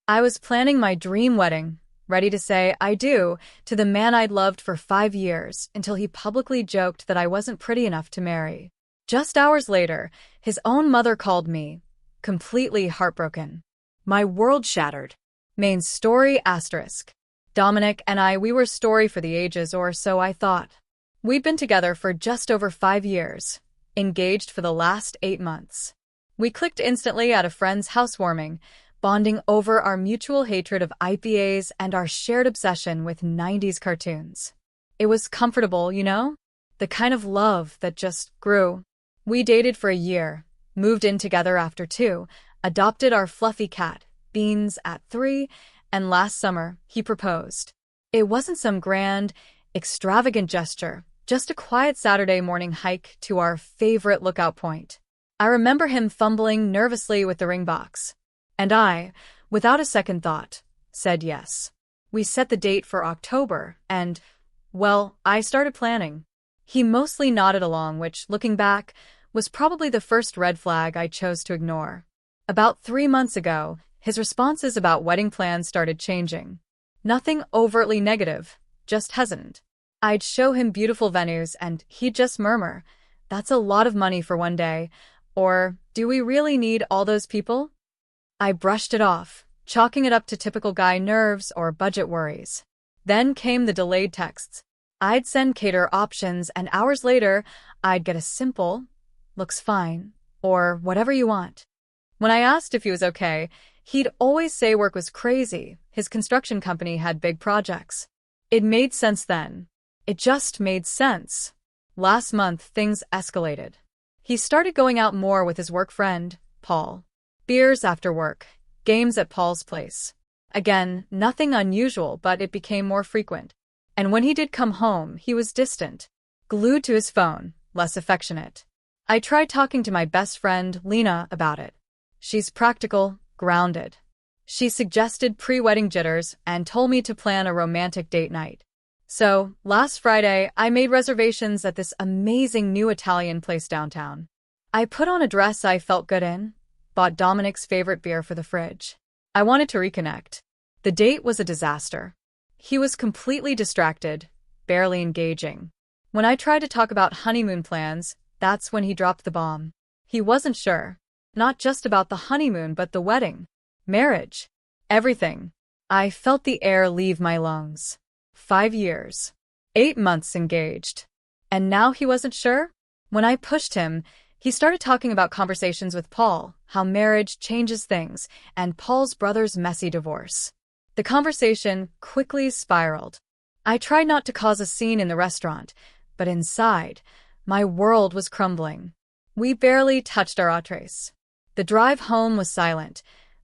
I was planning my dream wedding, ready to say I do to the man I'd loved for 5 years until he publicly joked that I wasn't pretty enough to marry. Just hours later, his own mother called me, completely heartbroken. My world shattered. Main story asterisk. Dominic and we were story for the ages, or so I thought. We'd been together for just over 5 years, engaged for the last 8 months. We clicked instantly at a friend's housewarming, bonding over our mutual hatred of IPAs and our shared obsession with 90s cartoons. It was comfortable, you know? The kind of love that just grew. We dated for a year, moved in together after 2, adopted our fluffy cat, Beans, at 3, and last summer, he proposed. It wasn't some grand, extravagant gesture, just a quiet Saturday morning hike to our favorite lookout point. I remember him fumbling nervously with the ring box. And I, without a second thought, said yes. We set the date for October, and, well, I started planning. He mostly nodded along, which, looking back, was probably the first red flag I chose to ignore. About 3 months ago, his responses about wedding plans started changing. Nothing overtly negative, just hesitant. I'd show him beautiful venues and he'd just murmur, "That's a lot of money for one day," or "Do we really need all those people?" I brushed it off, chalking it up to typical guy nerves or budget worries. Then came the delayed texts. I'd send cater options, and hours later, I'd get a simple, "Looks fine," or "Whatever you want." When I asked if he was okay, he'd always say work was crazy. His construction company had big projects. It made sense then. It just made sense. Last month, things escalated. He started going out more with his work friend, Paul. Beers after work, games at Paul's place. Again, nothing unusual, but it became more frequent. And when he did come home, he was distant, glued to his phone, less affectionate. I tried talking to my best friend, Lena, about it. She's practical, grounded. She suggested pre-wedding jitters and told me to plan a romantic date night. So, last Friday, I made reservations at this amazing new Italian place downtown. I put on a dress I felt good in, bought Dominic's favorite beer for the fridge. I wanted to reconnect. The date was a disaster. He was completely distracted, barely engaging. When I tried to talk about honeymoon plans, that's when he dropped the bomb. He wasn't sure. Not just about the honeymoon, but the wedding, marriage, everything. I felt the air leave my lungs. 5 years. 8 months engaged. And now he wasn't sure? When I pushed him, he started talking about conversations with Paul, how marriage changes things, and Paul's brother's messy divorce. The conversation quickly spiraled. I tried not to cause a scene in the restaurant, but inside, my world was crumbling. We barely touched our entrees. The drive home was silent,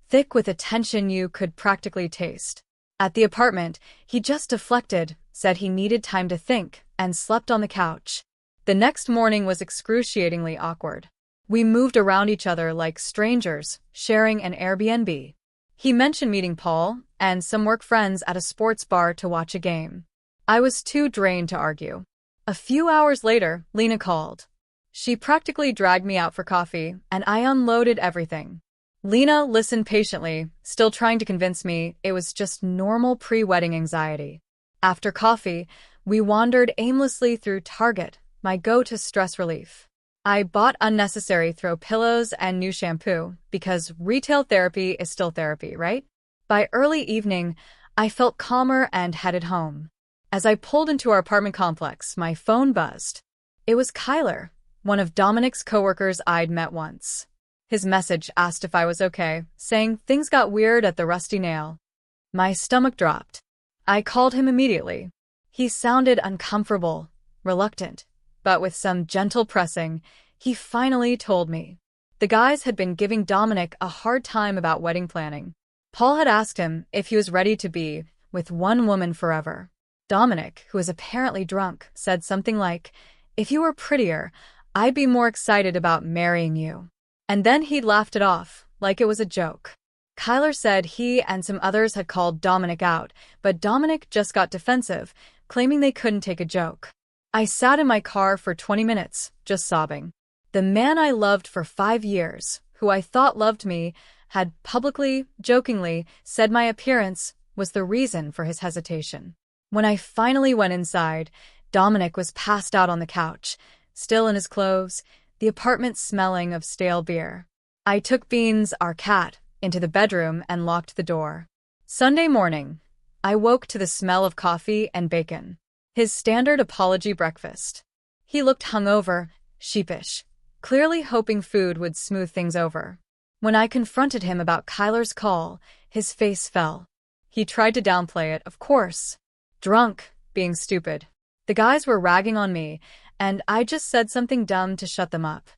thick with a tension you could practically taste. At the apartment, he just deflected, said he needed time to think, and slept on the couch. The next morning was excruciatingly awkward. We moved around each other like strangers, sharing an Airbnb. He mentioned meeting Paul and some work friends at a sports bar to watch a game. I was too drained to argue. A few hours later, Lena called. She practically dragged me out for coffee, and I unloaded everything. Lena listened patiently, still trying to convince me it was just normal pre-wedding anxiety. After coffee, we wandered aimlessly through Target, my go-to stress relief. I bought unnecessary throw pillows and new shampoo, because retail therapy is still therapy, right? By early evening, I felt calmer and headed home. As I pulled into our apartment complex, my phone buzzed. It was Kyler, one of Dominic's coworkers I'd met once. His message asked if I was okay, saying things got weird at the Rusty Nail. My stomach dropped. I called him immediately. He sounded uncomfortable, reluctant, but with some gentle pressing, he finally told me. The guys had been giving Dominic a hard time about wedding planning. Paul had asked him if he was ready to be with one woman forever. Dominic, who was apparently drunk, said something like, "If you were prettier, I'd be more excited about marrying you." And then he'd laughed it off, like it was a joke. Kyler said he and some others had called Dominic out, but Dominic just got defensive, claiming they couldn't take a joke. I sat in my car for 20 minutes, just sobbing. The man I loved for 5 years, who I thought loved me, had publicly, jokingly, said my appearance was the reason for his hesitation. When I finally went inside, Dominic was passed out on the couch, still in his clothes, the apartment smelling of stale beer. I took Beans, our cat, into the bedroom and locked the door. Sunday morning, I woke to the smell of coffee and bacon. His standard apology breakfast. He looked hungover, sheepish, clearly hoping food would smooth things over. When I confronted him about Kyler's call, his face fell. He tried to downplay it, of course. Drunk, being stupid. The guys were ragging on me, and I just said something dumb to shut them up.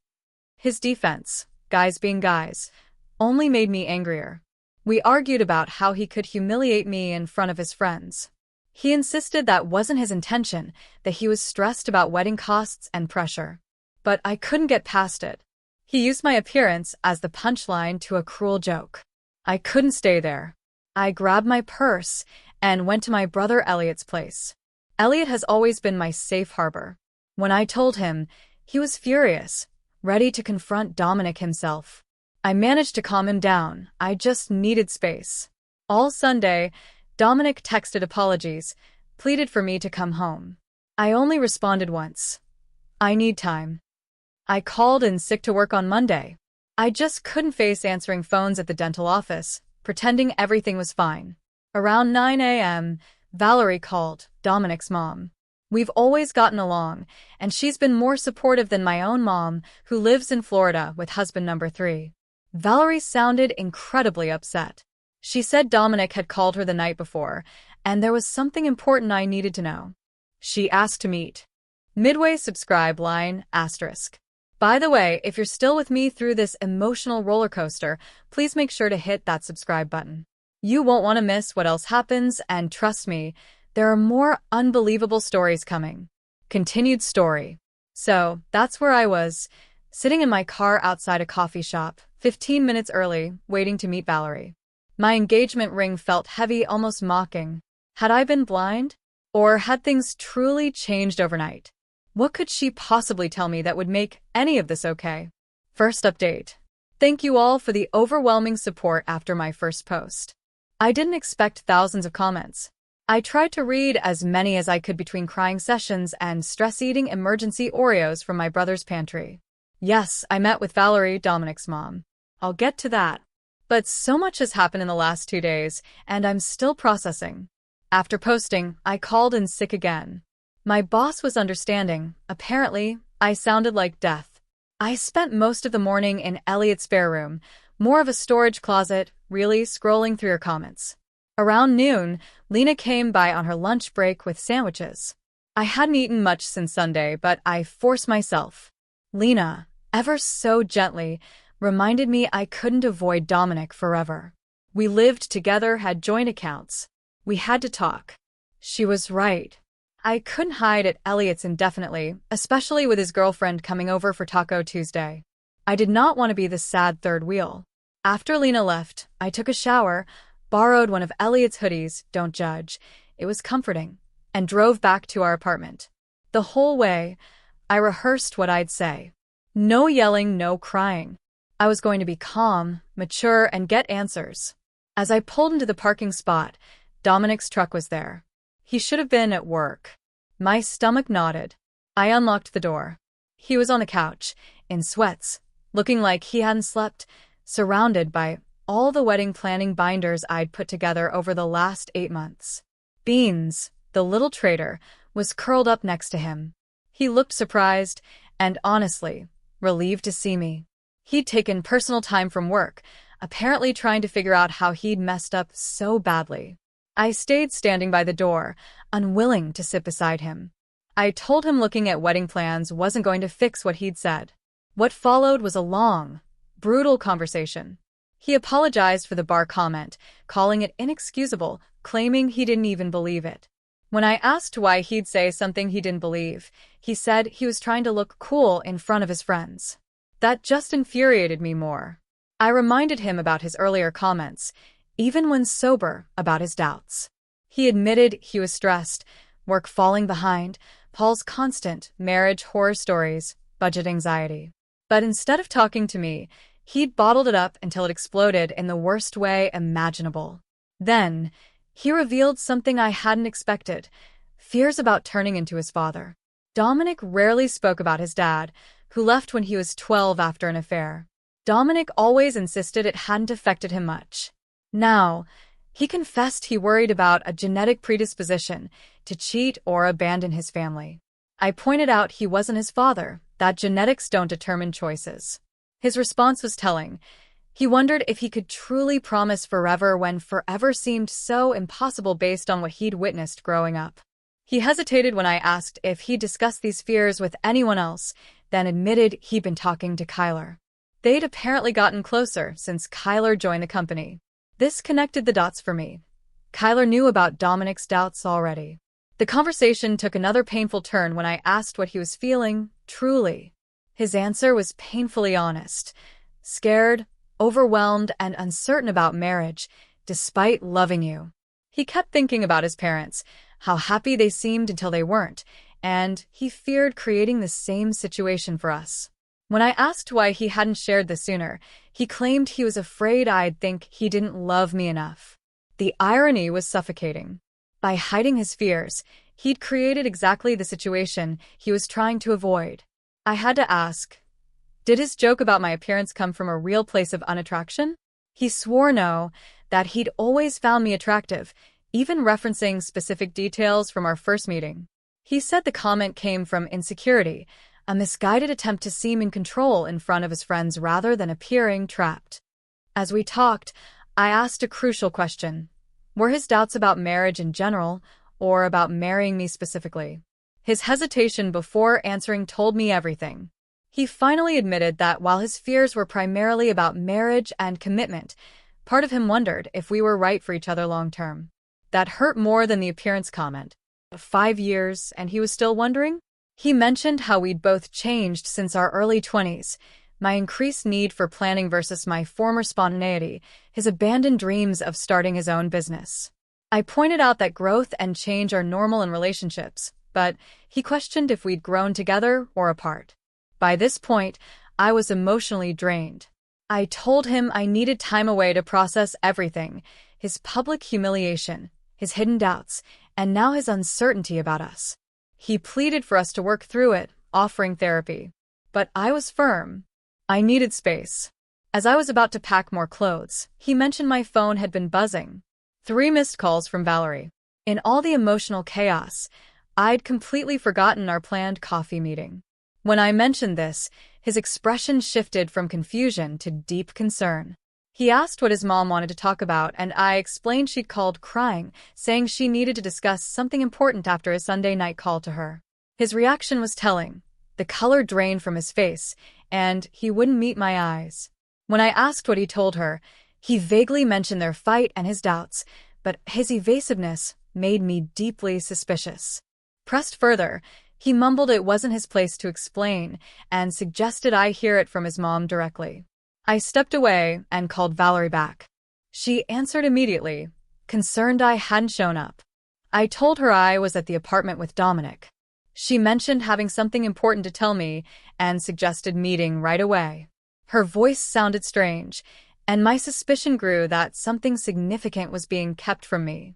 His defense, guys being guys, only made me angrier. We argued about how he could humiliate me in front of his friends. He insisted that wasn't his intention, that he was stressed about wedding costs and pressure. But I couldn't get past it. He used my appearance as the punchline to a cruel joke. I couldn't stay there. I grabbed my purse and went to my brother Elliot's place. Elliot has always been my safe harbor. When I told him, he was furious, ready to confront Dominic himself. I managed to calm him down. I just needed space. All Sunday, Dominic texted apologies, pleaded for me to come home. I only responded once. I need time. I called in sick to work on Monday. I just couldn't face answering phones at the dental office, pretending everything was fine. Around 9 a.m., Valerie called, Dominic's mom. We've always gotten along, and she's been more supportive than my own mom, who lives in Florida with husband number 3. Valerie sounded incredibly upset. She said Dominic had called her the night before, and there was something important I needed to know. She asked to meet. Midway subscribe line, asterisk. By the way, if you're still with me through this emotional roller coaster, please make sure to hit that subscribe button. You won't want to miss what else happens, and trust me, there are more unbelievable stories coming. Continued story. So, that's where I was, sitting in my car outside a coffee shop, 15 minutes early, waiting to meet Valerie. My engagement ring felt heavy, almost mocking. Had I been blind? Or had things truly changed overnight? What could she possibly tell me that would make any of this okay? First update. Thank you all for the overwhelming support after my first post. I didn't expect thousands of comments. I tried to read as many as I could between crying sessions and stress-eating emergency Oreos from my brother's pantry. Yes, I met with Valerie, Dominic's mom. I'll get to that. But so much has happened in the last 2 days, and I'm still processing. After posting, I called in sick again. My boss was understanding. Apparently, I sounded like death. I spent most of the morning in Elliot's spare room, more of a storage closet, really scrolling through her comments. Around noon, Lena came by on her lunch break with sandwiches. I hadn't eaten much since Sunday, but I forced myself. Lena, ever so gently, reminded me I couldn't avoid Dominic forever. We lived together, had joint accounts. We had to talk. She was right. I couldn't hide at Elliot's indefinitely, especially with his girlfriend coming over for Taco Tuesday. I did not want to be the sad third wheel. After Lena left, I took a shower, borrowed one of Elliot's hoodies, don't judge, it was comforting, and drove back to our apartment. The whole way, I rehearsed what I'd say. No yelling, no crying. I was going to be calm, mature, and get answers. As I pulled into the parking spot, Dominic's truck was there. He should have been at work. My stomach nodded. I unlocked the door. He was on the couch, in sweats, looking like he hadn't slept, surrounded by all the wedding planning binders I'd put together over the last 8 months. Beans, the little traitor, was curled up next to him. He looked surprised and, honestly, relieved to see me. He'd taken personal time from work, apparently trying to figure out how he'd messed up so badly. I stayed standing by the door, unwilling to sit beside him. I told him looking at wedding plans wasn't going to fix what he'd said. What followed was a long, brutal conversation. He apologized for the bar comment, calling it inexcusable, claiming he didn't even believe it. When I asked why he'd say something he didn't believe, he said he was trying to look cool in front of his friends. That just infuriated me more. I reminded him about his earlier comments, even when sober, about his doubts. He admitted he was stressed, work falling behind, Paul's constant marriage horror stories, budget anxiety. But instead of talking to me, He'd bottled it up until it exploded in the worst way imaginable. Then, he revealed something I hadn't expected: fears about turning into his father. Dominic rarely spoke about his dad, who left when he was 12 after an affair. Dominic always insisted it hadn't affected him much. Now, he confessed he worried about a genetic predisposition to cheat or abandon his family. I pointed out he wasn't his father, that genetics don't determine choices. His response was telling. He wondered if he could truly promise forever when forever seemed so impossible based on what he'd witnessed growing up. He hesitated when I asked if he'd discussed these fears with anyone else, then admitted he'd been talking to Kyler. They'd apparently gotten closer since Kyler joined the company. This connected the dots for me. Kyler knew about Dominic's doubts already. The conversation took another painful turn when I asked what he was feeling, truly. His answer was painfully honest. Scared, overwhelmed, and uncertain about marriage, despite loving you. He kept thinking about his parents, how happy they seemed until they weren't, and he feared creating the same situation for us. When I asked why he hadn't shared this sooner, he claimed he was afraid I'd think he didn't love me enough. The irony was suffocating. By hiding his fears, he'd created exactly the situation he was trying to avoid. I had to ask, did his joke about my appearance come from a real place of unattraction? He swore no, that he'd always found me attractive, even referencing specific details from our first meeting. He said the comment came from insecurity, a misguided attempt to seem in control in front of his friends rather than appearing trapped. As we talked, I asked a crucial question. Were his doubts about marriage in general, or about marrying me specifically? His hesitation before answering told me everything. He finally admitted that while his fears were primarily about marriage and commitment, part of him wondered if we were right for each other long-term. That hurt more than the appearance comment. 5 years, and he was still wondering? He mentioned how we'd both changed since our early 20s, my increased need for planning versus my former spontaneity, his abandoned dreams of starting his own business. I pointed out that growth and change are normal in relationships, but he questioned if we'd grown together or apart. By this point, I was emotionally drained. I told him I needed time away to process everything: his public humiliation, his hidden doubts, and now his uncertainty about us. He pleaded for us to work through it, offering therapy. But I was firm. I needed space. As I was about to pack more clothes, he mentioned my phone had been buzzing. 3 missed calls from Valerie. In all the emotional chaos, I'd completely forgotten our planned coffee meeting. When I mentioned this, his expression shifted from confusion to deep concern. He asked what his mom wanted to talk about, and I explained she'd called crying, saying she needed to discuss something important after his Sunday night call to her. His reaction was telling. The color drained from his face, and he wouldn't meet my eyes. When I asked what he told her, he vaguely mentioned their fight and his doubts, but his evasiveness made me deeply suspicious. Pressed further, he mumbled it wasn't his place to explain, and suggested I hear it from his mom directly. I stepped away and called Valerie back. She answered immediately, concerned I hadn't shown up. I told her I was at the apartment with Dominic. She mentioned having something important to tell me and suggested meeting right away. Her voice sounded strange, and my suspicion grew that something significant was being kept from me.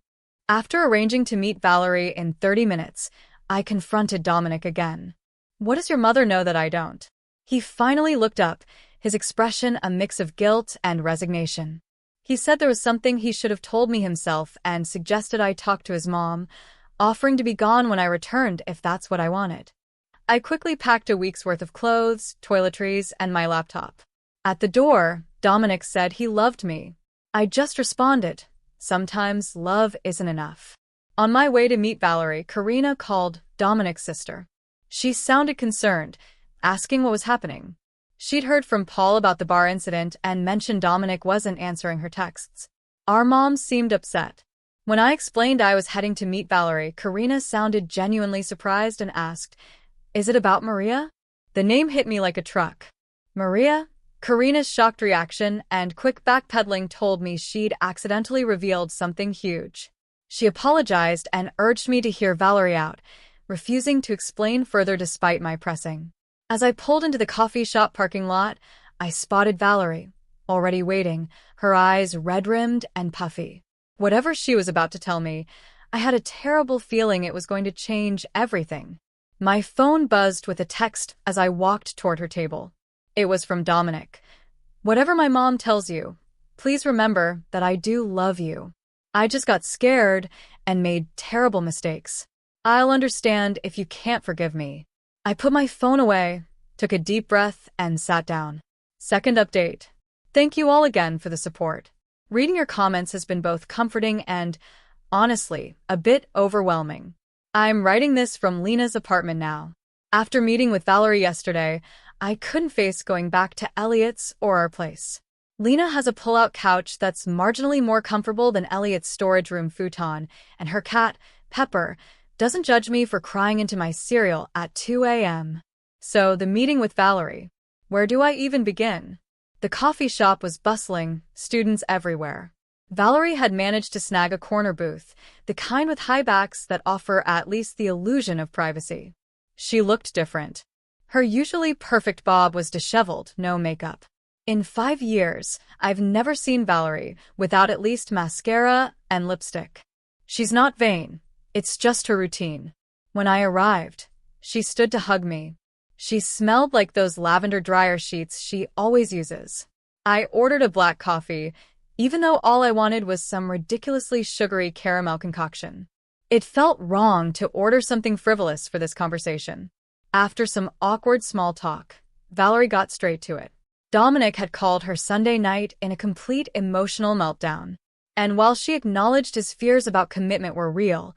After arranging to meet Valerie in 30 minutes, I confronted Dominic again. What does your mother know that I don't? He finally looked up, his expression a mix of guilt and resignation. He said there was something he should have told me himself and suggested I talk to his mom, offering to be gone when I returned if that's what I wanted. I quickly packed a week's worth of clothes, toiletries, and my laptop. At the door, Dominic said he loved me. I just responded, sometimes love isn't enough. On my way to meet Valerie, Karina called Dominic's sister. She sounded concerned, asking what was happening. She'd heard from Paul about the bar incident and mentioned Dominic wasn't answering her texts. Our mom seemed upset. When I explained I was heading to meet Valerie, Karina sounded genuinely surprised and asked, "Is it about Maria?" The name hit me like a truck. Maria? Karina's shocked reaction and quick backpedaling told me she'd accidentally revealed something huge. She apologized and urged me to hear Valerie out, refusing to explain further despite my pressing. As I pulled into the coffee shop parking lot, I spotted Valerie, already waiting, her eyes red-rimmed and puffy. Whatever she was about to tell me, I had a terrible feeling it was going to change everything. My phone buzzed with a text as I walked toward her table. It was from Dominic. "Whatever my mom tells you, please remember that I do love you. I just got scared and made terrible mistakes. I'll understand if you can't forgive me." I put my phone away, took a deep breath, and sat down. Second update. Thank you all again for the support. Reading your comments has been both comforting and, honestly, a bit overwhelming. I'm writing this from Lena's apartment now. After meeting with Valerie yesterday, I couldn't face going back to Elliot's or our place. Lena has a pull-out couch that's marginally more comfortable than Elliot's storage room futon, and her cat, Pepper, doesn't judge me for crying into my cereal at 2 a.m. So, the meeting with Valerie. Where do I even begin? The coffee shop was bustling, students everywhere. Valerie had managed to snag a corner booth, the kind with high backs that offer at least the illusion of privacy. She looked different. Her usually perfect bob was disheveled, no makeup. In 5 years, I've never seen Valerie without at least mascara and lipstick. She's not vain. It's just her routine. When I arrived, she stood to hug me. She smelled like those lavender dryer sheets she always uses. I ordered a black coffee, even though all I wanted was some ridiculously sugary caramel concoction. It felt wrong to order something frivolous for this conversation. After some awkward small talk, Valerie got straight to it. Dominic had called her Sunday night in a complete emotional meltdown. And while she acknowledged his fears about commitment were real,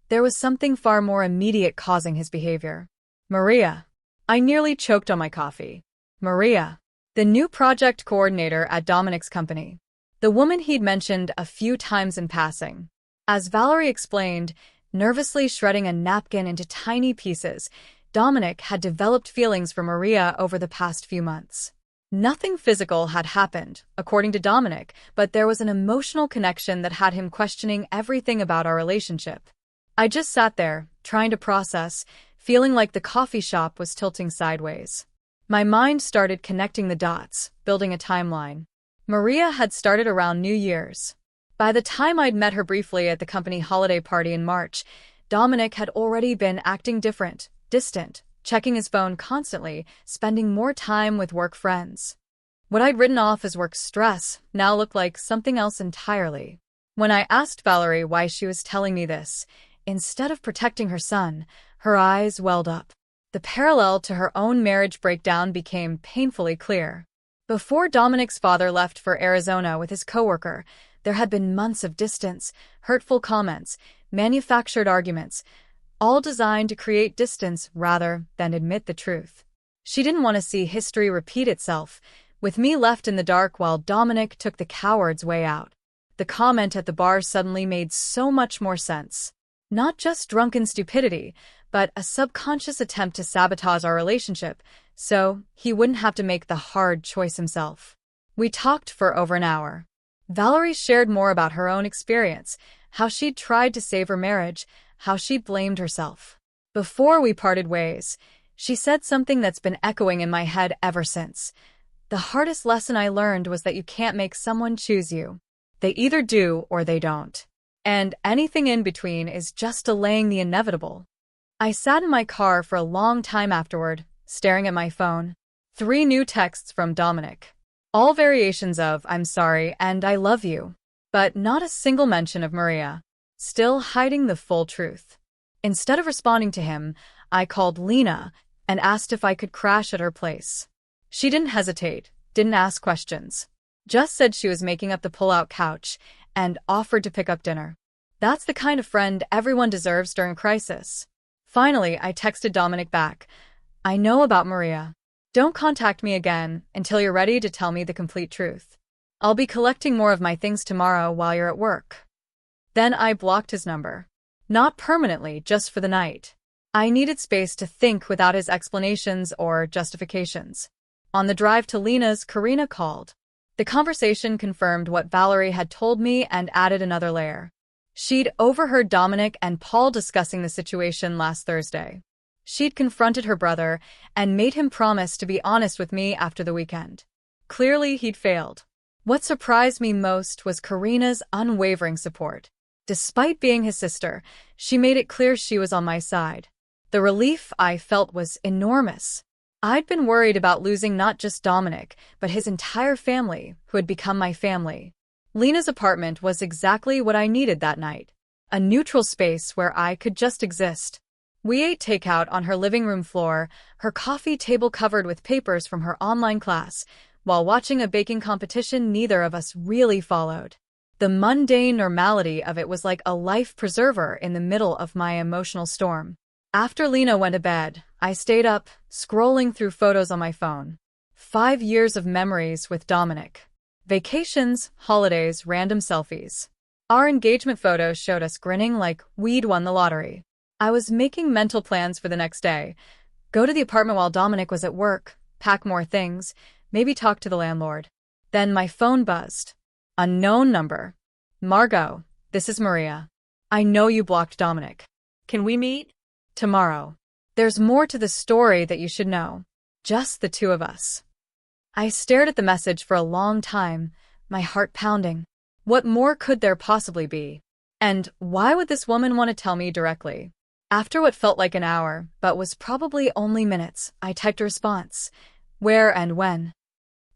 there was something far more immediate causing his behavior. Maria. I nearly choked on my coffee. Maria, the new project coordinator at Dominic's company. The woman he'd mentioned a few times in passing. As Valerie explained, nervously shredding a napkin into tiny pieces, Dominic had developed feelings for Maria over the past few months. Nothing physical had happened, according to Dominic, but there was an emotional connection that had him questioning everything about our relationship. I just sat there, trying to process, feeling like the coffee shop was tilting sideways. My mind started connecting the dots, building a timeline. Maria had started around New Year's. By the time I'd met her briefly at the company holiday party in March, Dominic had already been acting different, distant, checking his phone constantly, spending more time with work friends. What I'd written off as work stress now looked like something else entirely. When I asked Valerie why she was telling me this, instead of protecting her son, her eyes welled up. The parallel to her own marriage breakdown became painfully clear. Before Dominic's father left for Arizona with his coworker, there had been months of distance, hurtful comments, manufactured arguments, all designed to create distance rather than admit the truth. She didn't want to see history repeat itself, with me left in the dark while Dominic took the coward's way out. The comment at the bar suddenly made so much more sense. Not just drunken stupidity, but a subconscious attempt to sabotage our relationship, so he wouldn't have to make the hard choice himself. We talked for over an hour. Valerie shared more about her own experience, how she'd tried to save her marriage, how she blamed herself. Before we parted ways, she said something that's been echoing in my head ever since. The hardest lesson I learned was that you can't make someone choose you. They either do or they don't. And anything in between is just delaying the inevitable. I sat in my car for a long time afterward, staring at my phone. 3 new texts from Dominic. All variations of "I'm sorry" and "I love you." But not a single mention of Maria. Still hiding the full truth. Instead of responding to him, I called Lena and asked if I could crash at her place. She didn't hesitate, didn't ask questions. Just said she was making up the pull-out couch and offered to pick up dinner. That's the kind of friend everyone deserves during crisis. Finally, I texted Dominic back. I know about Maria. Don't contact me again until you're ready to tell me the complete truth. I'll be collecting more of my things tomorrow while you're at work. Then I blocked his number. Not permanently, just for the night. I needed space to think without his explanations or justifications. On the drive to Lena's, Karina called. The conversation confirmed what Valerie had told me and added another layer. She'd overheard Dominic and Paul discussing the situation last Thursday. She'd confronted her brother and made him promise to be honest with me after the weekend. Clearly, he'd failed. What surprised me most was Karina's unwavering support. Despite being his sister, she made it clear she was on my side. The relief I felt was enormous. I'd been worried about losing not just Dominic, but his entire family, who had become my family. Lena's apartment was exactly what I needed that night. A neutral space where I could just exist. We ate takeout on her living room floor, her coffee table covered with papers from her online class, while watching a baking competition neither of us really followed. The mundane normality of it was like a life preserver in the middle of my emotional storm. After Lena went to bed, I stayed up, scrolling through photos on my phone. 5 years of memories with Dominic. Vacations, holidays, random selfies. Our engagement photos showed us grinning like we'd won the lottery. I was making mental plans for the next day. Go to the apartment while Dominic was at work, pack more things, maybe talk to the landlord. Then my phone buzzed. Unknown number. Margot, this is Maria. I know you blocked Dominic. Can we meet? Tomorrow. There's more to the story that you should know. Just the two of us. I stared at the message for a long time, my heart pounding. What more could there possibly be? And why would this woman want to tell me directly? After what felt like an hour, but was probably only minutes, I typed a response. Where and when?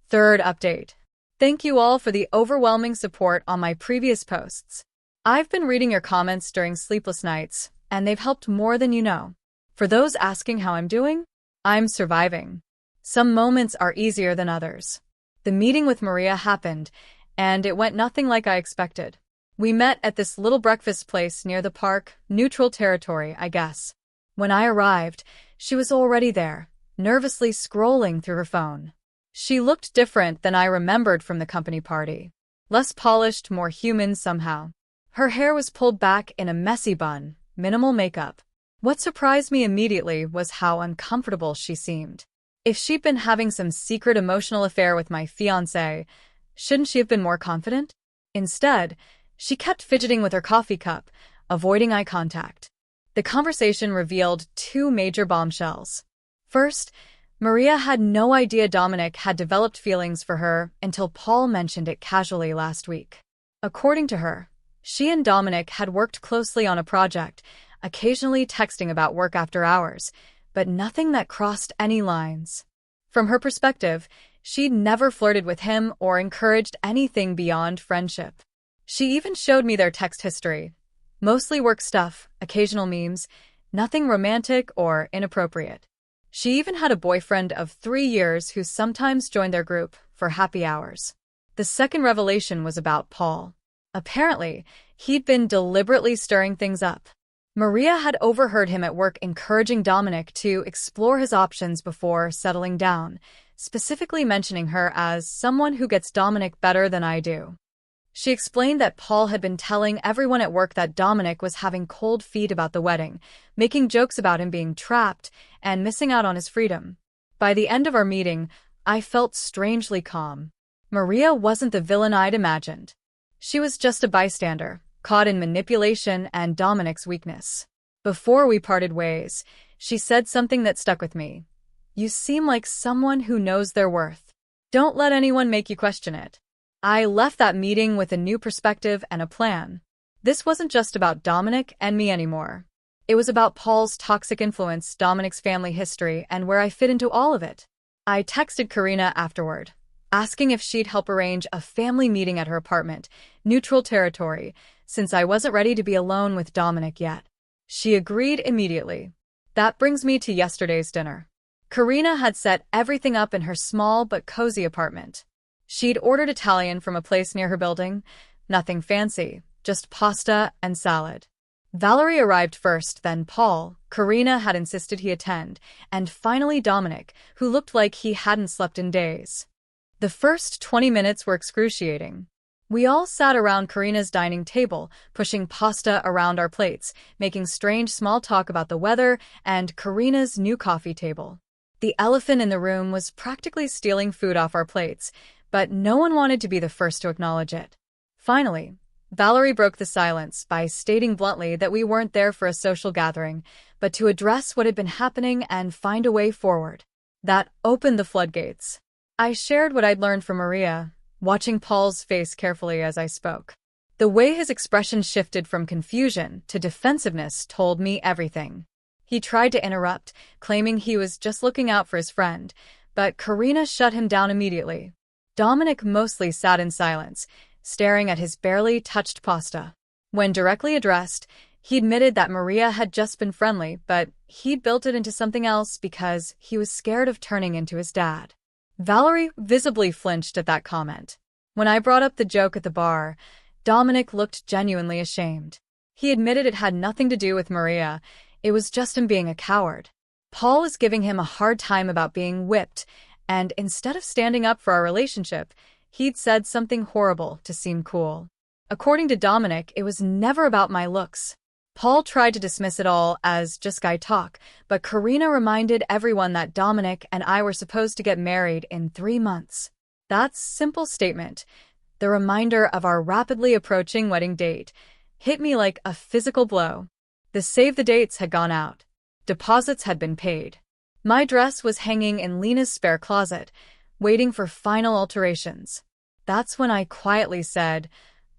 Third update. Thank you all for the overwhelming support on my previous posts. I've been reading your comments during sleepless nights, and they've helped more than you know. For those asking how I'm doing, I'm surviving. Some moments are easier than others. The meeting with Maria happened, and it went nothing like I expected. We met at this little breakfast place near the park, neutral territory, I guess. When I arrived, she was already there, nervously scrolling through her phone. She looked different than I remembered from the company party. Less polished, more human somehow. Her hair was pulled back in a messy bun, minimal makeup. What surprised me immediately was how uncomfortable she seemed. If she'd been having some secret emotional affair with my fiancé, shouldn't she have been more confident? Instead, she kept fidgeting with her coffee cup, avoiding eye contact. The conversation revealed two major bombshells. First, Maria had no idea Dominic had developed feelings for her until Paul mentioned it casually last week. According to her, she and Dominic had worked closely on a project, occasionally texting about work after hours, but nothing that crossed any lines. From her perspective, she'd never flirted with him or encouraged anything beyond friendship. She even showed me their text history. Mostly work stuff, occasional memes, nothing romantic or inappropriate. She even had a boyfriend of 3 years who sometimes joined their group for happy hours. The second revelation was about Paul. Apparently, he'd been deliberately stirring things up. Maria had overheard him at work encouraging Dominic to explore his options before settling down, specifically mentioning her as someone who gets Dominic better than I do. She explained that Paul had been telling everyone at work that Dominic was having cold feet about the wedding, making jokes about him being trapped and missing out on his freedom. By the end of our meeting, I felt strangely calm. Maria wasn't the villain I'd imagined. She was just a bystander, caught in manipulation and Dominic's weakness. Before we parted ways, she said something that stuck with me. You seem like someone who knows their worth. Don't let anyone make you question it. I left that meeting with a new perspective and a plan. This wasn't just about Dominic and me anymore. It was about Paul's toxic influence, Dominic's family history, and where I fit into all of it. I texted Karina afterward, asking if she'd help arrange a family meeting at her apartment, neutral territory, since I wasn't ready to be alone with Dominic yet. She agreed immediately. That brings me to yesterday's dinner. Karina had set everything up in her small but cozy apartment. She'd ordered Italian from a place near her building. Nothing fancy, just pasta and salad. Valerie arrived first, then Paul. Karina had insisted he attend, and finally Dominic, who looked like he hadn't slept in days. The first 20 minutes were excruciating. We all sat around Karina's dining table, pushing pasta around our plates, making strange small talk about the weather and Karina's new coffee table. The elephant in the room was practically stealing food off our plates, but no one wanted to be the first to acknowledge it. Finally, Valerie broke the silence by stating bluntly that we weren't there for a social gathering, but to address what had been happening and find a way forward. That opened the floodgates. I shared what I'd learned from Maria, watching Paul's face carefully as I spoke. The way his expression shifted from confusion to defensiveness told me everything. He tried to interrupt, claiming he was just looking out for his friend, but Karina shut him down immediately. Dominic mostly sat in silence, staring at his barely touched pasta. When directly addressed, he admitted that Maria had just been friendly, but he'd built it into something else because he was scared of turning into his dad. Valerie visibly flinched at that comment. When I brought up the joke at the bar, Dominic looked genuinely ashamed. He admitted it had nothing to do with Maria, it was just him being a coward. Paul was giving him a hard time about being whipped, and instead of standing up for our relationship, he'd said something horrible to seem cool. According to Dominic, it was never about my looks. Paul tried to dismiss it all as just guy talk, but Karina reminded everyone that Dominic and I were supposed to get married in 3 months. That simple statement, the reminder of our rapidly approaching wedding date, hit me like a physical blow. The save the dates had gone out. Deposits had been paid. My dress was hanging in Lena's spare closet, waiting for final alterations. That's when I quietly said,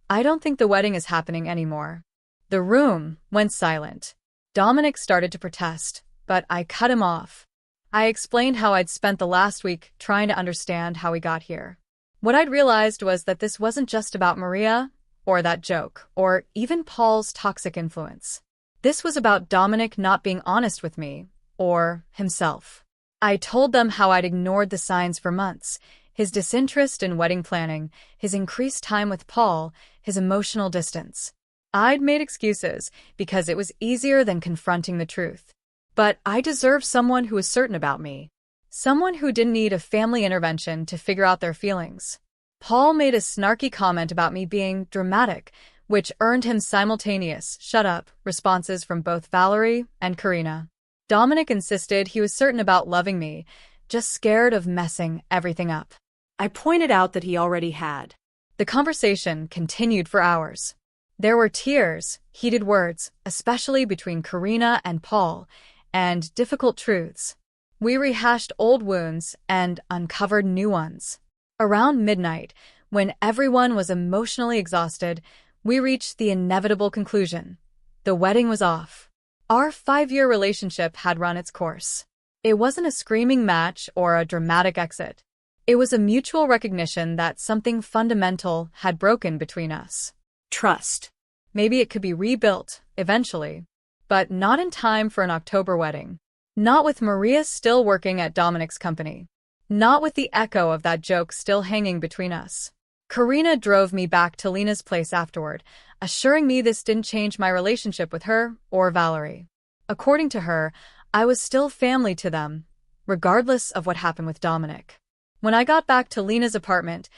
I don't think the wedding is happening anymore. The room went silent. Dominic started to protest, but I cut him off. I explained how I'd spent the last week trying to understand how we got here. What I'd realized was that this wasn't just about Maria, or that joke, or even Paul's toxic influence. This was about Dominic not being honest with me, or himself. I told them how I'd ignored the signs for months, his disinterest in wedding planning, his increased time with Paul, his emotional distance. I'd made excuses because it was easier than confronting the truth. But I deserved someone who was certain about me. Someone who didn't need a family intervention to figure out their feelings. Paul made a snarky comment about me being dramatic, which earned him simultaneous "shut up" responses from both Valerie and Karina. Dominic insisted he was certain about loving me, just scared of messing everything up. I pointed out that he already had. The conversation continued for hours. There were tears, heated words, especially between Karina and Paul, and difficult truths. We rehashed old wounds and uncovered new ones. Around midnight, when everyone was emotionally exhausted, we reached the inevitable conclusion. The wedding was off. Our 5-year relationship had run its course. It wasn't a screaming match or a dramatic exit. It was a mutual recognition that something fundamental had broken between us. Trust. Maybe it could be rebuilt, eventually, but not in time for an October wedding. Not with Maria still working at Dominic's company. Not with the echo of that joke still hanging between us. Karina drove me back to Lena's place afterward, assuring me this didn't change my relationship with her or Valerie. According to her, I was still family to them, regardless of what happened with Dominic. When I got back to Lena's apartment,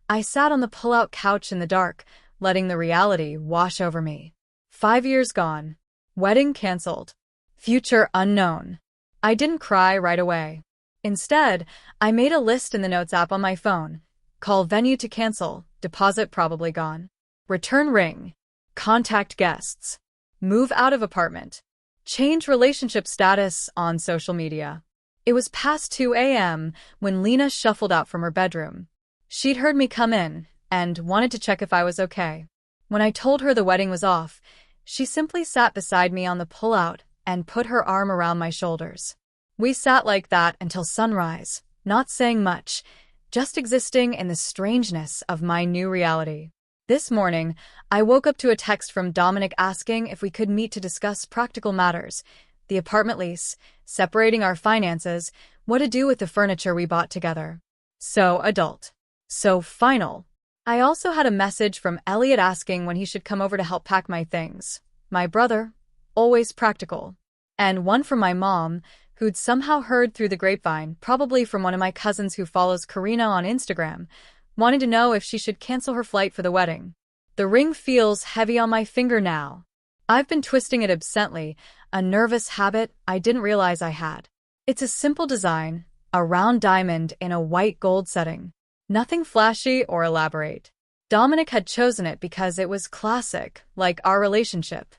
I sat on the pull-out couch in the dark, letting the reality wash over me. 5 years gone. Wedding canceled. Future unknown. I didn't cry right away. Instead, I made a list in the Notes app on my phone. Call venue to cancel, deposit probably gone. Return ring. Contact guests. Move out of apartment. Change relationship status on social media. It was past 2 a.m. when Lena shuffled out from her bedroom. She'd heard me come in and wanted to check if I was okay. When I told her the wedding was off, she simply sat beside me on the pullout and put her arm around my shoulders. We sat like that until sunrise, not saying much, just existing in the strangeness of my new reality. This morning, I woke up to a text from Dominic asking if we could meet to discuss practical matters, the apartment lease, separating our finances, what to do with the furniture we bought together. So adult. So final. I also had a message from Elliot asking when he should come over to help pack my things. My brother, always practical. And one from my mom, who'd somehow heard through the grapevine, probably from one of my cousins who follows Karina on Instagram, wanting to know if she should cancel her flight for the wedding. The ring feels heavy on my finger now. I've been twisting it absently, a nervous habit I didn't realize I had. It's a simple design, a round diamond in a white gold setting. Nothing flashy or elaborate. Dominic had chosen it because it was classic, like our relationship.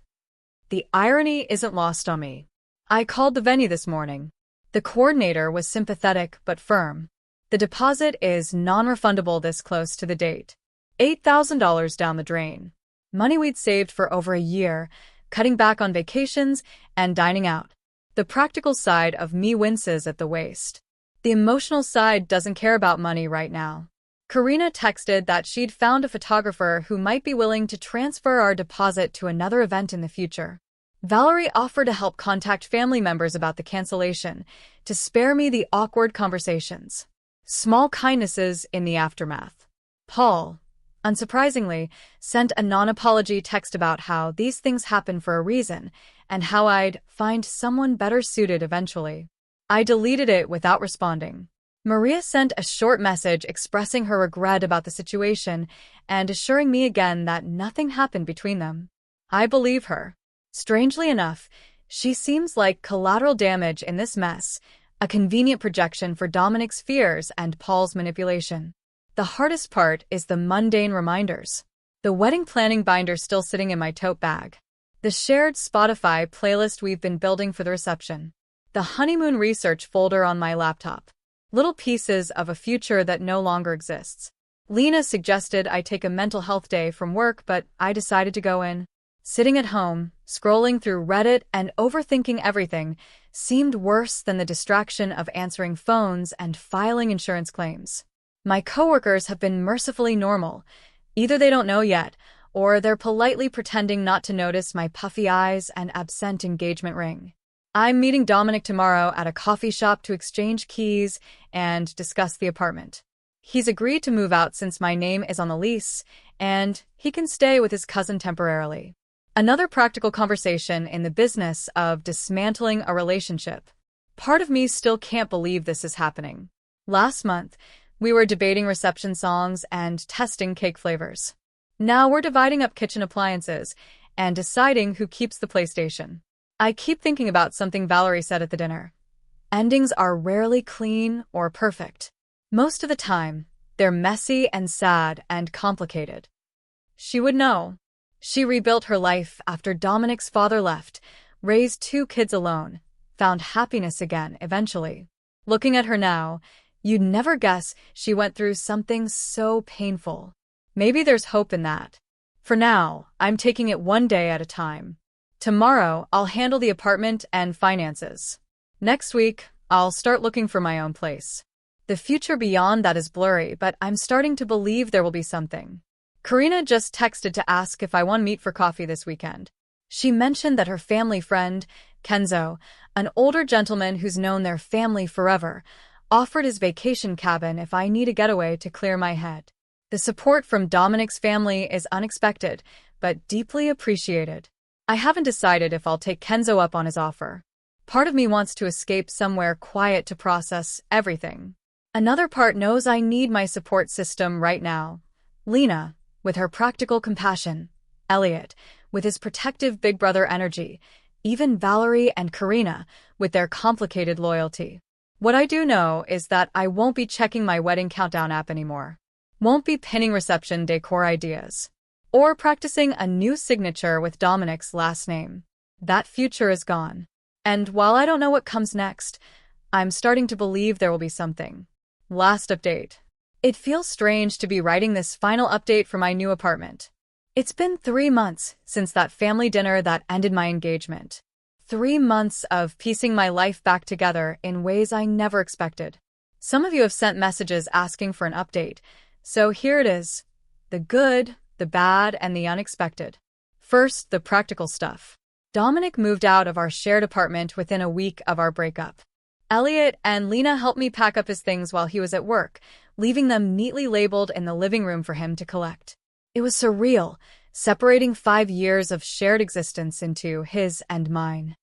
The irony isn't lost on me. I called the venue this morning. The coordinator was sympathetic but firm. The deposit is non-refundable this close to the date. $8,000 down the drain. Money we'd saved for over a year, cutting back on vacations and dining out. The practical side of me winces at the waist. The emotional side doesn't care about money right now. Karina texted that she'd found a photographer who might be willing to transfer our deposit to another event in the future. Valerie offered to help contact family members about the cancellation, to spare me the awkward conversations. Small kindnesses in the aftermath. Paul, unsurprisingly, sent a non-apology text about how these things happen for a reason and how I'd find someone better suited eventually. I deleted it without responding. Maria sent a short message expressing her regret about the situation and assuring me again that nothing happened between them. I believe her. Strangely enough, she seems like collateral damage in this mess, a convenient projection for Dominic's fears and Paul's manipulation. The hardest part is the mundane reminders. The wedding planning binder still sitting in my tote bag. The shared Spotify playlist we've been building for the reception. The honeymoon research folder on my laptop. Little pieces of a future that no longer exists. Lena suggested I take a mental health day from work, but I decided to go in. Sitting at home, scrolling through Reddit and overthinking everything seemed worse than the distraction of answering phones and filing insurance claims. My coworkers have been mercifully normal. Either they don't know yet, or they're politely pretending not to notice my puffy eyes and absent engagement ring. I'm meeting Dominic tomorrow at a coffee shop to exchange keys and discuss the apartment. He's agreed to move out since my name is on the lease, and he can stay with his cousin temporarily. Another practical conversation in the business of dismantling a relationship. Part of me still can't believe this is happening. Last month, we were debating reception songs and testing cake flavors. Now we're dividing up kitchen appliances and deciding who keeps the PlayStation. I keep thinking about something Valerie said at the dinner. Endings are rarely clean or perfect. Most of the time, they're messy and sad and complicated. She would know. She rebuilt her life after Dominic's father left, raised 2 kids alone, found happiness again eventually. Looking at her now, you'd never guess she went through something so painful. Maybe there's hope in that. For now, I'm taking it one day at a time. Tomorrow, I'll handle the apartment and finances. Next week, I'll start looking for my own place. The future beyond that is blurry, but I'm starting to believe there will be something. Karina just texted to ask if I want to meet for coffee this weekend. She mentioned that her family friend, Kenzo, an older gentleman who's known their family forever, offered his vacation cabin if I need a getaway to clear my head. The support from Dominic's family is unexpected, but deeply appreciated. I haven't decided if I'll take Kenzo up on his offer. Part of me wants to escape somewhere quiet to process everything. Another part knows I need my support system right now. Lena, with her practical compassion. Elliot, with his protective big brother energy. Even Valerie and Karina, with their complicated loyalty. What I do know is that I won't be checking my wedding countdown app anymore. Won't be pinning reception decor ideas. Or practicing a new signature with Dominic's last name. That future is gone. And while I don't know what comes next, I'm starting to believe there will be something. Last update. It feels strange to be writing this final update for my new apartment. It's been 3 months since that family dinner that ended my engagement. 3 months of piecing my life back together in ways I never expected. Some of you have sent messages asking for an update, so here it is. The good, the bad, and the unexpected. First, the practical stuff. Dominic moved out of our shared apartment within a week of our breakup. Elliot and Lena helped me pack up his things while he was at work, leaving them neatly labeled in the living room for him to collect. It was surreal, separating 5 years of shared existence into his and mine.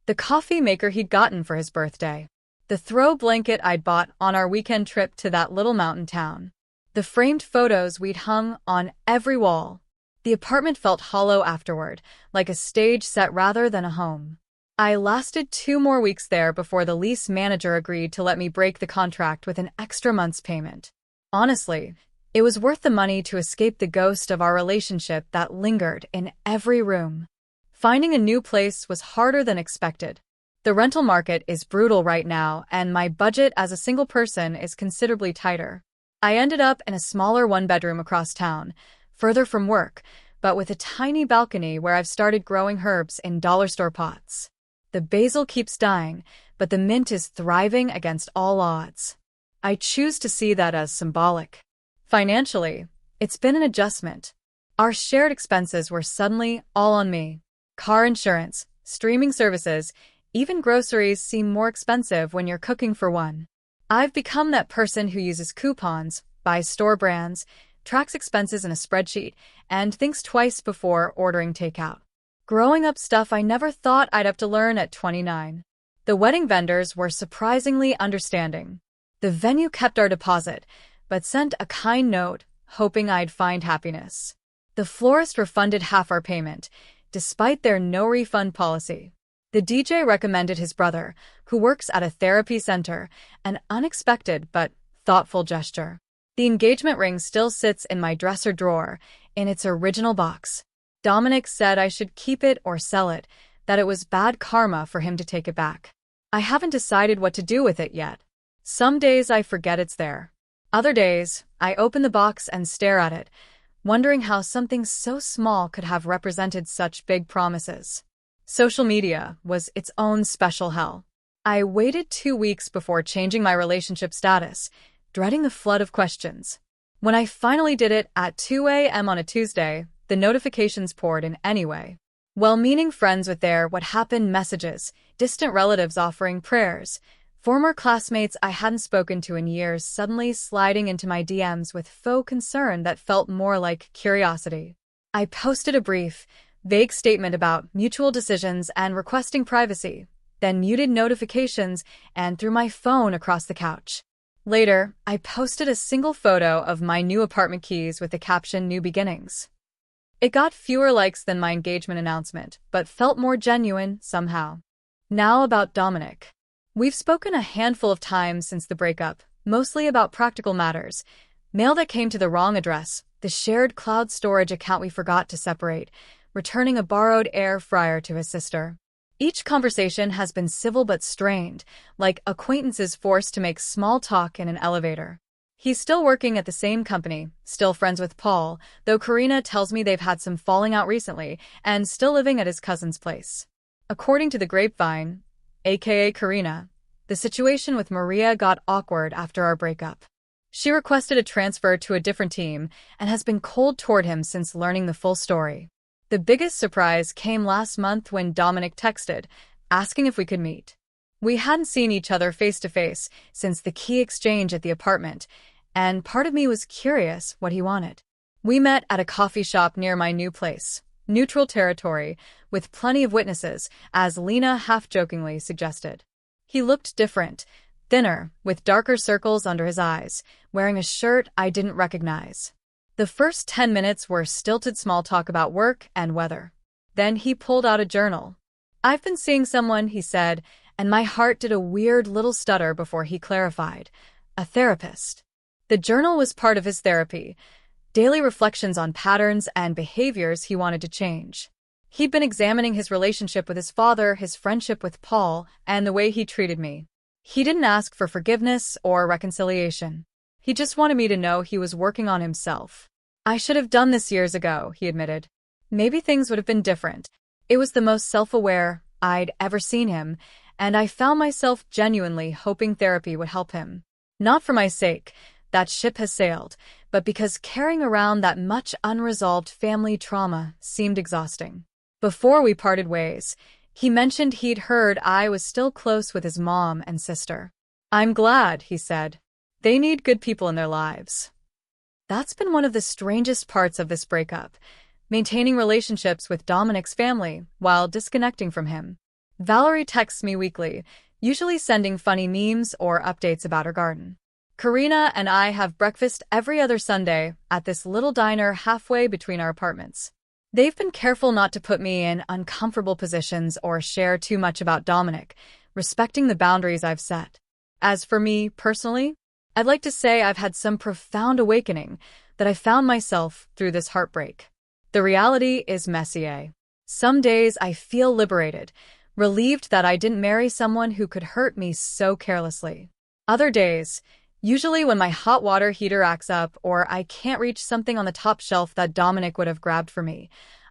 The coffee maker he'd gotten for his birthday. The throw blanket I'd bought on our weekend trip to that little mountain town. The framed photos we'd hung on every wall. The apartment felt hollow afterward, like a stage set rather than a home. I lasted 2 more weeks there before the lease manager agreed to let me break the contract with an extra month's payment. Honestly, it was worth the money to escape the ghost of our relationship that lingered in every room. Finding a new place was harder than expected. The rental market is brutal right now, and my budget as a single person is considerably tighter. I ended up in a smaller one-bedroom across town, further from work, but with a tiny balcony where I've started growing herbs in dollar store pots. The basil keeps dying, but the mint is thriving against all odds. I choose to see that as symbolic. Financially, it's been an adjustment. Our shared expenses were suddenly all on me. Car insurance, streaming services, even groceries seem more expensive when you're cooking for one. I've become that person who uses coupons, buys store brands, tracks expenses in a spreadsheet, and thinks twice before ordering takeout. Growing up stuff I never thought I'd have to learn at 29. The wedding vendors were surprisingly understanding. The venue kept our deposit, but sent a kind note, hoping I'd find happiness. The florist refunded half our payment, despite their no-refund policy. The DJ recommended his brother, who works at a therapy center, an unexpected but thoughtful gesture. The engagement ring still sits in my dresser drawer, in its original box. Dominic said I should keep it or sell it, that it was bad karma for him to take it back. I haven't decided what to do with it yet. Some days I forget it's there. Other days, I open the box and stare at it, wondering how something so small could have represented such big promises. Social media was its own special hell. I waited 2 weeks before changing my relationship status, dreading the flood of questions. When I finally did it at 2 a.m. on a Tuesday, the notifications poured in anyway. Well-meaning friends with their "what happened" messages, distant relatives offering prayers, former classmates I hadn't spoken to in years suddenly sliding into my DMs with faux concern that felt more like curiosity. I posted a brief, vague statement about mutual decisions and requesting privacy, then muted notifications and threw my phone across the couch. Later, I posted a single photo of my new apartment keys with the caption "New Beginnings." It got fewer likes than my engagement announcement, but felt more genuine somehow. Now about Dominic. We've spoken a handful of times since the breakup, mostly about practical matters. Mail that came to the wrong address, the shared cloud storage account we forgot to separate, returning a borrowed air fryer to his sister. Each conversation has been civil but strained, like acquaintances forced to make small talk in an elevator. He's still working at the same company, still friends with Paul, though Karina tells me they've had some falling out recently, and still living at his cousin's place. According to the grapevine, aka Karina, the situation with Maria got awkward after our breakup. She requested a transfer to a different team and has been cold toward him since learning the full story. The biggest surprise came last month when Dominic texted, asking if we could meet. We hadn't seen each other face to face since the key exchange at the apartment, and part of me was curious what he wanted. We met at a coffee shop near my new place, neutral territory, with plenty of witnesses, as Lena half-jokingly suggested. He looked different, thinner, with darker circles under his eyes, wearing a shirt I didn't recognize. The first 10 minutes were stilted small talk about work and weather. Then he pulled out a journal. "I've been seeing someone," he said, and my heart did a weird little stutter before he clarified. "A therapist." The journal was part of his therapy, daily reflections on patterns and behaviors he wanted to change. He'd been examining his relationship with his father, his friendship with Paul, and the way he treated me. He didn't ask for forgiveness or reconciliation. He just wanted me to know he was working on himself. "I should have done this years ago," he admitted. "Maybe things would have been different." It was the most self-aware I'd ever seen him, and I found myself genuinely hoping therapy would help him. Not for my sake, that ship has sailed, but because carrying around that much unresolved family trauma seemed exhausting. Before we parted ways, he mentioned he'd heard I was still close with his mom and sister. "I'm glad," he said. "They need good people in their lives." That's been one of the strangest parts of this breakup, maintaining relationships with Dominic's family while disconnecting from him. Valerie texts me weekly, usually sending funny memes or updates about her garden. Karina and I have breakfast every other Sunday at this little diner halfway between our apartments. They've been careful not to put me in uncomfortable positions or share too much about Dominic, respecting the boundaries I've set. As for me, personally, I'd like to say I've had some profound awakening that I found myself through this heartbreak. The reality is messy. Some days I feel liberated, relieved that I didn't marry someone who could hurt me so carelessly. Other days, usually when my hot water heater acts up or I can't reach something on the top shelf that Dominic would have grabbed for me,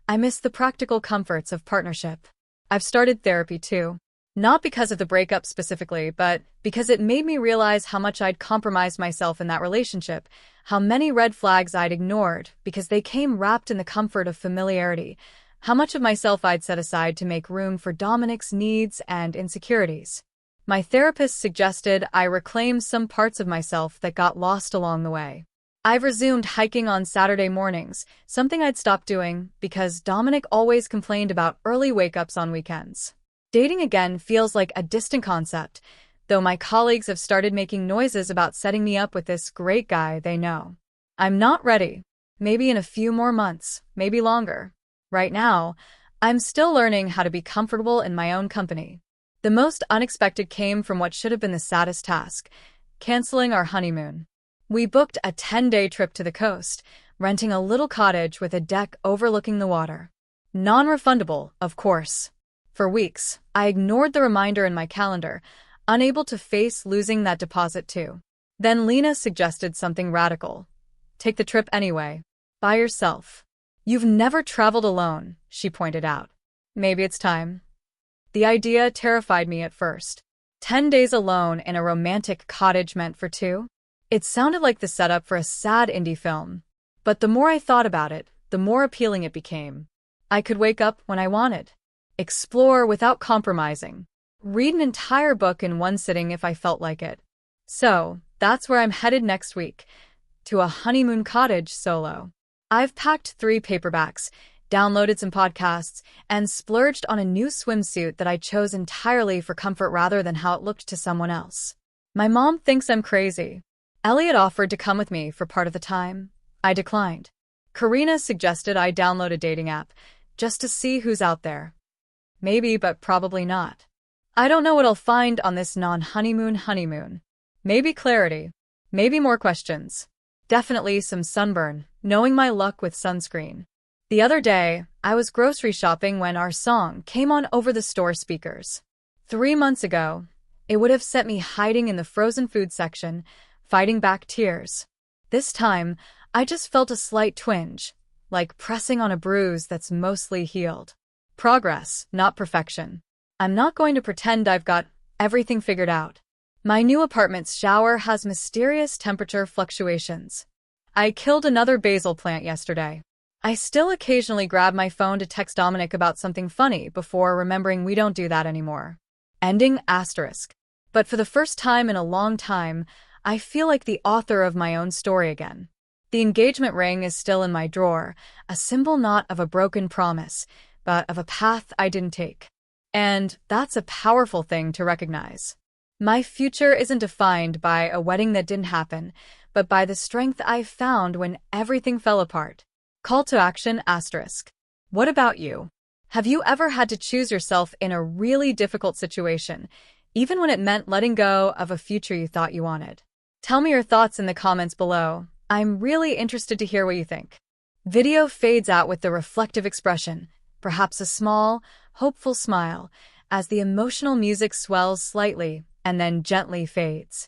I miss the practical comforts of partnership. I've started therapy too. Not because of the breakup specifically, but because it made me realize how much I'd compromised myself in that relationship, how many red flags I'd ignored because they came wrapped in the comfort of familiarity, how much of myself I'd set aside to make room for Dominic's needs and insecurities. My therapist suggested I reclaim some parts of myself that got lost along the way. I've resumed hiking on Saturday mornings, something I'd stopped doing because Dominic always complained about early wake-ups on weekends. Dating again feels like a distant concept, though my colleagues have started making noises about setting me up with this great guy they know. I'm not ready. Maybe in a few more months, maybe longer. Right now, I'm still learning how to be comfortable in my own company. The most unexpected came from what should have been the saddest task: canceling our honeymoon. We booked a 10-day trip to the coast, renting a little cottage with a deck overlooking the water. Non-refundable, of course. For weeks, I ignored the reminder in my calendar, unable to face losing that deposit too. Then Lena suggested something radical. Take the trip anyway. By yourself. You've never traveled alone, she pointed out. Maybe it's time. The idea terrified me at first. 10 days alone in a romantic cottage meant for two? It sounded like the setup for a sad indie film. But the more I thought about it, the more appealing it became. I could wake up when I wanted. Explore without compromising. Read an entire book in one sitting if I felt like it. So, that's where I'm headed next week. To a honeymoon cottage solo. I've packed 3 paperbacks, downloaded some podcasts, and splurged on a new swimsuit that I chose entirely for comfort rather than how it looked to someone else. My mom thinks I'm crazy. Elliot offered to come with me for part of the time. I declined. Karina suggested I download a dating app, just to see who's out there. Maybe, but probably not. I don't know what I'll find on this honeymoon. Maybe clarity. Maybe more questions. Definitely some sunburn, knowing my luck with sunscreen. The other day, I was grocery shopping when our song came on over the store speakers. 3 months ago, it would have set me hiding in the frozen food section, fighting back tears. This time, I just felt a slight twinge, like pressing on a bruise that's mostly healed. Progress, not perfection. I'm not going to pretend I've got everything figured out. My new apartment's shower has mysterious temperature fluctuations. I killed another basil plant yesterday. I still occasionally grab my phone to text Dominic about something funny before remembering we don't do that anymore. Ending asterisk. But for the first time in a long time, I feel like the author of my own story again. The engagement ring is still in my drawer, a symbol not of a broken promise, but of a path I didn't take. And that's a powerful thing to recognize. My future isn't defined by a wedding that didn't happen, but by the strength I found when everything fell apart. Call to action asterisk. What about you? Have you ever had to choose yourself in a really difficult situation, even when it meant letting go of a future you thought you wanted? Tell me your thoughts in the comments below. I'm really interested to hear what you think. Video fades out with the reflective expression, perhaps a small, hopeful smile, as the emotional music swells slightly and then gently fades.